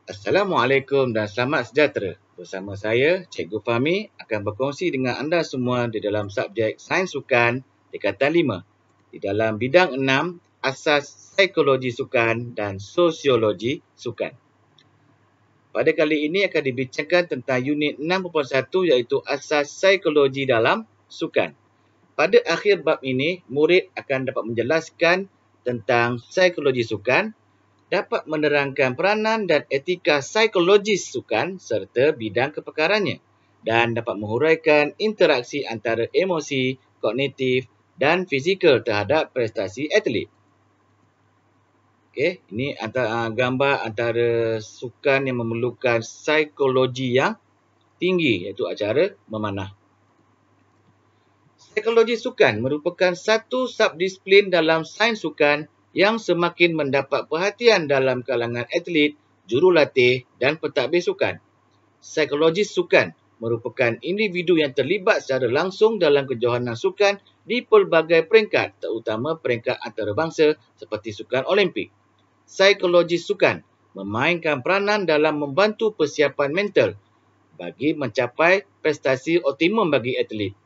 Assalamualaikum dan selamat sejahtera. Bersama saya, Cikgu Fahmi akan berkongsi dengan anda semua di dalam subjek Sains Sukan tingkatan 5. Di dalam bidang 6, Asas Psikologi Sukan dan Sosiologi Sukan. Pada kali ini akan dibincangkan tentang unit 6.1 iaitu Asas Psikologi dalam Sukan. Pada akhir bab ini, murid akan dapat menjelaskan tentang psikologi sukan, dapat menerangkan peranan dan etika psikologis sukan serta bidang kepakarannya dan dapat menghuraikan interaksi antara emosi, kognitif dan fizikal terhadap prestasi atlet. Okey, ini gambar antara sukan yang memerlukan psikologi yang tinggi iaitu acara memanah. Psikologi sukan merupakan satu subdisiplin dalam sains sukan yang semakin mendapat perhatian dalam kalangan atlet, jurulatih dan pentadbir sukan. Psikologis sukan merupakan individu yang terlibat secara langsung dalam kejohanan sukan di pelbagai peringkat, terutama peringkat antarabangsa seperti sukan Olimpik. Psikologis sukan memainkan peranan dalam membantu persiapan mental bagi mencapai prestasi optimum bagi atlet.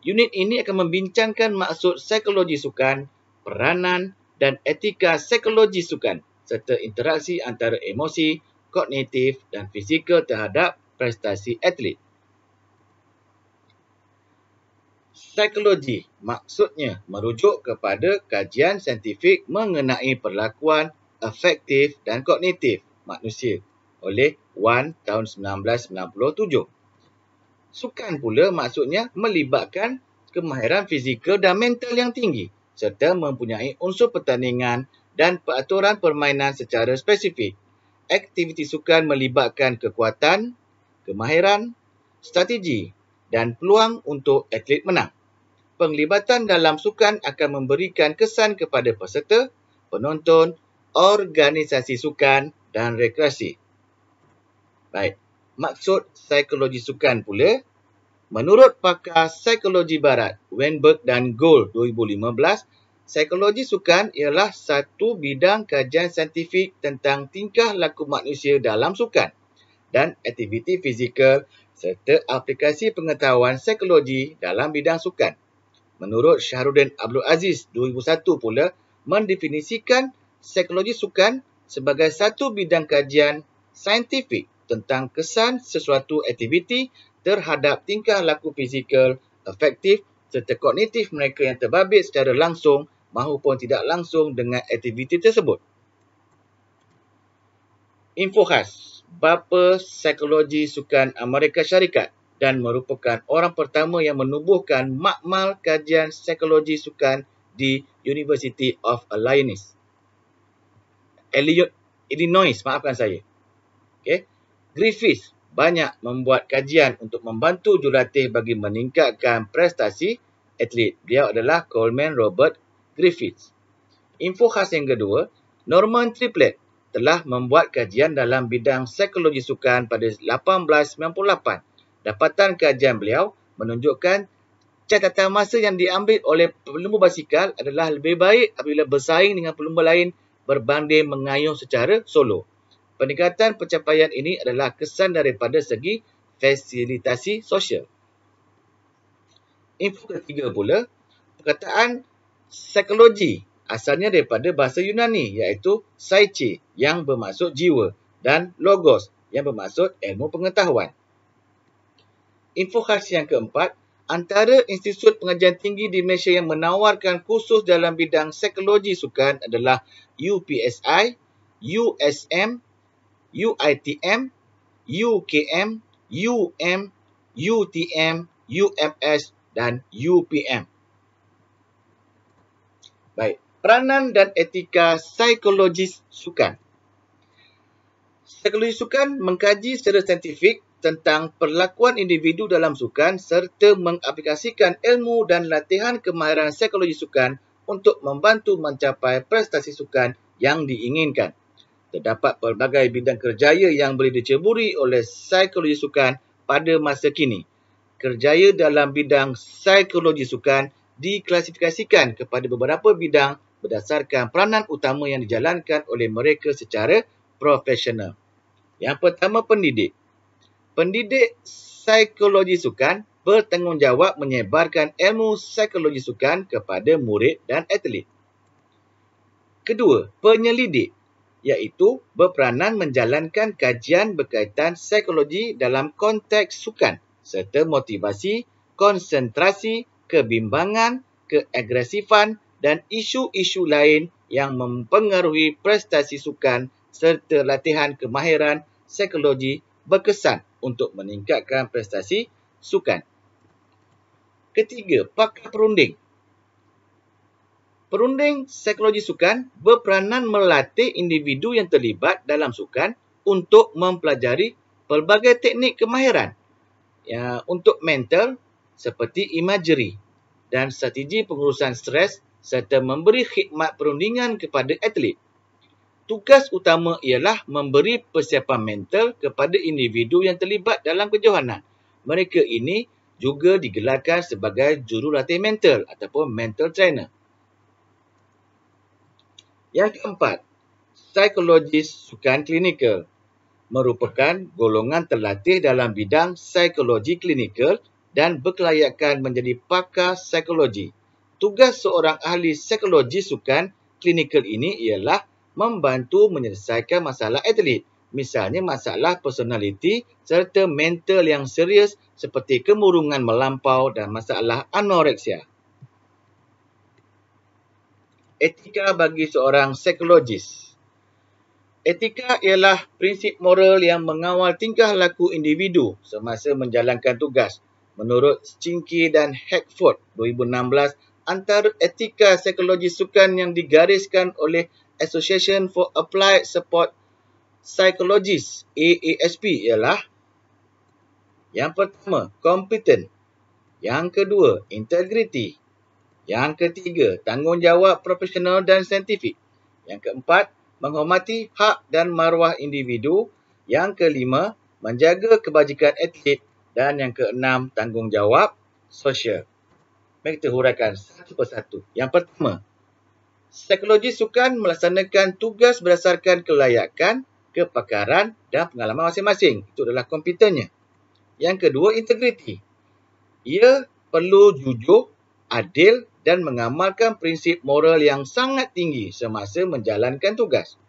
Unit ini akan membincangkan maksud psikologi sukan, peranan dan etika psikologi sukan serta interaksi antara emosi, kognitif dan fizikal terhadap prestasi atlet. Psikologi maksudnya merujuk kepada kajian saintifik mengenai perlakuan afektif dan kognitif manusia oleh Wan tahun 1997. Sukan pula maksudnya melibatkan kemahiran fizikal dan mental yang tinggi serta mempunyai unsur pertandingan dan peraturan permainan secara spesifik. Aktiviti sukan melibatkan kekuatan, kemahiran, strategi dan peluang untuk atlet menang. Penglibatan dalam sukan akan memberikan kesan kepada peserta, penonton, organisasi sukan dan rekreasi. Baik. Maksud psikologi sukan pula, menurut pakar psikologi barat Weinberg dan Gould 2015, psikologi sukan ialah satu bidang kajian saintifik tentang tingkah laku manusia dalam sukan dan aktiviti fizikal serta aplikasi pengetahuan psikologi dalam bidang sukan. Menurut Shahruddin Abdul Aziz 2001 pula, mendefinisikan psikologi sukan sebagai satu bidang kajian saintifik tentang kesan sesuatu aktiviti terhadap tingkah laku fizikal, afektif serta kognitif mereka yang terbabit secara langsung maupun tidak langsung dengan aktiviti tersebut. Info khas, bapa psikologi sukan Amerika Syarikat dan merupakan orang pertama yang menubuhkan makmal kajian psikologi sukan di University of Illinois, maafkan saya. Okay. Griffiths banyak membuat kajian untuk membantu jurulatih bagi meningkatkan prestasi atlet. Dia adalah Coleman Robert Griffiths. Info khas yang kedua, Norman Triplett telah membuat kajian dalam bidang psikologi sukan pada 1898. Dapatan kajian beliau menunjukkan catatan masa yang diambil oleh pelumba basikal adalah lebih baik apabila bersaing dengan pelumba lain berbanding mengayuh secara solo. Peningkatan pencapaian ini adalah kesan daripada segi fasilitasi sosial. Info ketiga pula, perkataan psikologi asalnya daripada bahasa Yunani iaitu psyche yang bermaksud jiwa dan logos yang bermaksud ilmu pengetahuan. Info khas yang keempat, antara institut pengajian tinggi di Malaysia yang menawarkan kursus dalam bidang psikologi sukan adalah UPSI, USM, UITM, UKM, UTM, UMS dan UPM. Baik, peranan dan etika psikologis sukan. Psikologi sukan mengkaji secara saintifik tentang perlakuan individu dalam sukan serta mengaplikasikan ilmu dan latihan kemahiran psikologi sukan untuk membantu mencapai prestasi sukan yang diinginkan. Terdapat pelbagai bidang kerjaya yang boleh diceburi oleh psikologi sukan pada masa kini. Kerjaya dalam bidang psikologi sukan diklasifikasikan kepada beberapa bidang berdasarkan peranan utama yang dijalankan oleh mereka secara profesional. Yang pertama, pendidik. Pendidik psikologi sukan bertanggungjawab menyebarkan ilmu psikologi sukan kepada murid dan atlet. Kedua, penyelidik, iaitu berperanan menjalankan kajian berkaitan psikologi dalam konteks sukan serta motivasi, konsentrasi, kebimbangan, keagresifan dan isu-isu lain yang mempengaruhi prestasi sukan serta latihan kemahiran psikologi berkesan untuk meningkatkan prestasi sukan. Ketiga, pakar perunding. Perunding psikologi sukan berperanan melatih individu yang terlibat dalam sukan untuk mempelajari pelbagai teknik kemahiran untuk mental seperti imagery dan strategi pengurusan stres serta memberi khidmat perundingan kepada atlet. Tugas utama ialah memberi persiapan mental kepada individu yang terlibat dalam kejohanan. Mereka ini juga digelarkan sebagai jurulatih mental ataupun mental trainer. Yang keempat, psikologis sukan klinikal merupakan golongan terlatih dalam bidang psikologi klinikal dan berkelayakan menjadi pakar psikologi. Tugas seorang ahli psikologi sukan klinikal ini ialah membantu menyelesaikan masalah atlet, misalnya masalah personaliti serta mental yang serius seperti kemurungan melampau dan masalah anoreksia. Etika bagi seorang psikologis. Etika ialah prinsip moral yang mengawal tingkah laku individu semasa menjalankan tugas. Menurut Cinque dan Hackford 2016, antara etika psikologi sukan yang digariskan oleh Association for Applied Sport Psychologists AASP ialah: yang pertama, competent. Yang kedua, integrity. Yang ketiga, tanggungjawab profesional dan saintifik. Yang keempat, menghormati hak dan maruah individu. Yang kelima, menjaga kebajikan atlet. Dan yang keenam, tanggungjawab sosial. Mari kita huraikan satu persatu. Yang pertama, psikologi sukan melaksanakan tugas berdasarkan kelayakan, kepakaran dan pengalaman masing-masing. Itu adalah kompetennya. Yang kedua, integriti. Ia perlu jujur, adil dan mengamalkan prinsip moral yang sangat tinggi semasa menjalankan tugas.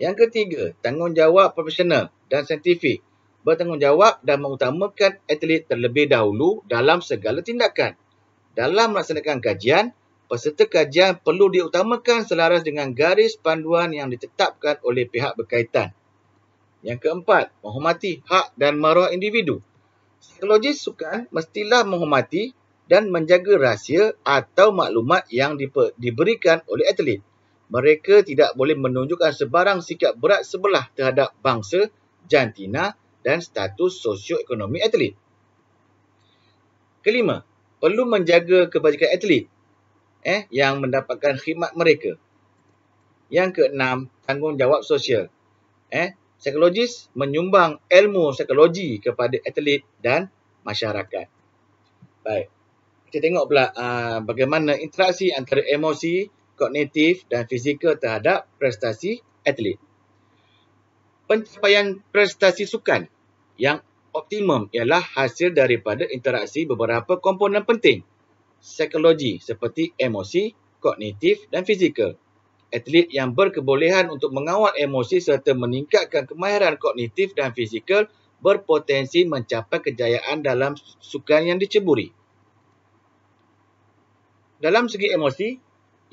Yang ketiga, tanggungjawab profesional dan saintifik. Bertanggungjawab dan mengutamakan atlet terlebih dahulu dalam segala tindakan. Dalam melaksanakan kajian, peserta kajian perlu diutamakan selaras dengan garis panduan yang ditetapkan oleh pihak berkaitan. Yang keempat, menghormati hak dan maruah individu. Psikologis sukan mestilah menghormati dan menjaga rahsia atau maklumat yang diberikan oleh atlet. Mereka tidak boleh menunjukkan sebarang sikap berat sebelah terhadap bangsa, jantina dan status sosioekonomi atlet. Kelima, perlu menjaga kebajikan atlet yang mendapatkan khidmat mereka. Yang keenam, tanggungjawab sosial. Psikologis menyumbang ilmu psikologi kepada atlet dan masyarakat. Baik. Kita tengok pula bagaimana interaksi antara emosi, kognitif dan fizikal terhadap prestasi atlet. Pencapaian prestasi sukan yang optimum ialah hasil daripada interaksi beberapa komponen penting psikologi seperti emosi, kognitif dan fizikal. Atlet yang berkebolehan untuk mengawal emosi serta meningkatkan kemahiran kognitif dan fizikal berpotensi mencapai kejayaan dalam sukan yang diceburi. Dalam segi emosi,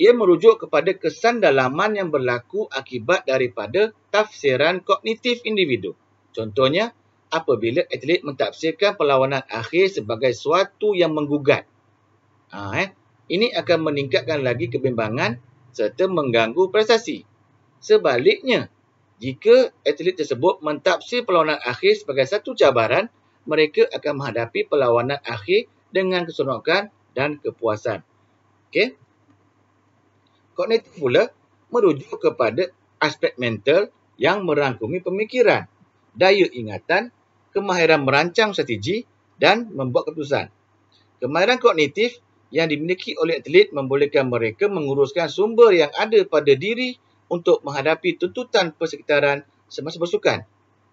ia merujuk kepada kesan dalaman yang berlaku akibat daripada tafsiran kognitif individu. Contohnya, apabila atlet mentafsirkan perlawanan akhir sebagai suatu yang menggugat. Ini akan meningkatkan lagi kebimbangan serta mengganggu prestasi. Sebaliknya, jika atlet tersebut mentafsir perlawanan akhir sebagai satu cabaran, mereka akan menghadapi perlawanan akhir dengan keseronokan dan kepuasan. Okey. Kognitif pula merujuk kepada aspek mental yang merangkumi pemikiran, daya ingatan, kemahiran merancang strategi dan membuat keputusan. Kemahiran kognitif yang dimiliki oleh atlet membolehkan mereka menguruskan sumber yang ada pada diri untuk menghadapi tuntutan persekitaran semasa bersukan.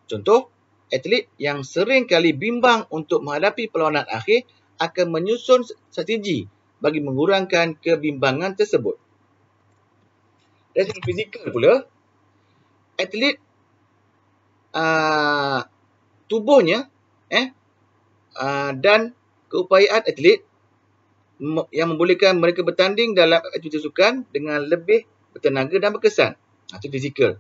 Contoh, atlet yang sering kali bimbang untuk menghadapi perlawanan akhir akan menyusun strategi bagi mengurangkan kebimbangan tersebut. Dari segi fizikal pula, atlet tubuhnya dan keupayaan atlet yang membolehkan mereka bertanding dalam aktiviti sukan dengan lebih bertenaga dan berkesan. Itu fizikal.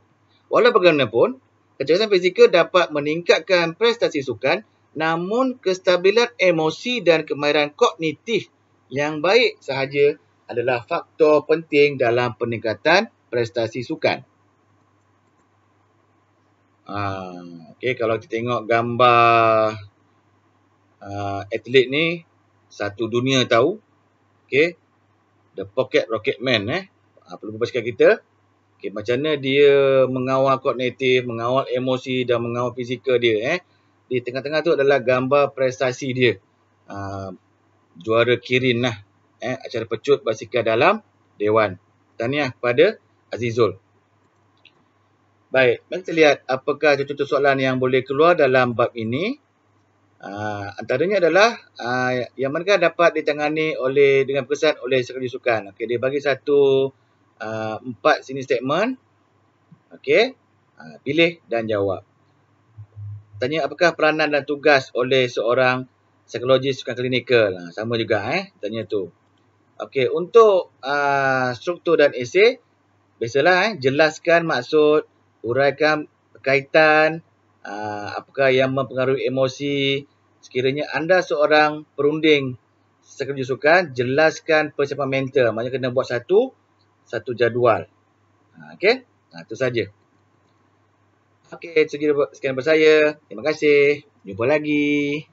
Walau bagaimanapun, kecerdasan fizikal dapat meningkatkan prestasi sukan, namun kestabilan emosi dan kemahiran kognitif yang baik sahaja adalah faktor penting dalam peningkatan prestasi sukan. Okey, kalau kita tengok gambar atlet ni, satu dunia tahu. Okey, The Pocket Rocketman perlu basikal kita. Okey, macam mana dia mengawal kognitif, mengawal emosi dan mengawal fizikal dia. Di tengah-tengah tu adalah gambar prestasi dia. Juara Kirin lah. Acara pecut basikal dalam Dewan. Tahniah kepada Azizul. Baik, mari kita lihat apakah contoh soalan yang boleh keluar dalam bab ini. Antaranya adalah yang mana dapat ditangani dengan berkesan oleh psikologi sukan. Okey, dia bagi satu 4 sini statement. Okey, pilih dan jawab. Tanya apakah peranan dan tugas oleh seorang psikologis sukan klinikal. Sama juga tanya tu. Okey, untuk struktur dan esei, biasalah jelaskan maksud, uraikan berkaitan, apakah yang mempengaruhi emosi. Sekiranya anda seorang perunding psikologi sukan, jelaskan persiapan mental. Maknanya kena buat satu jadual. Okey, itu saja. Okey, sekian daripada saya. Terima kasih. Jumpa lagi.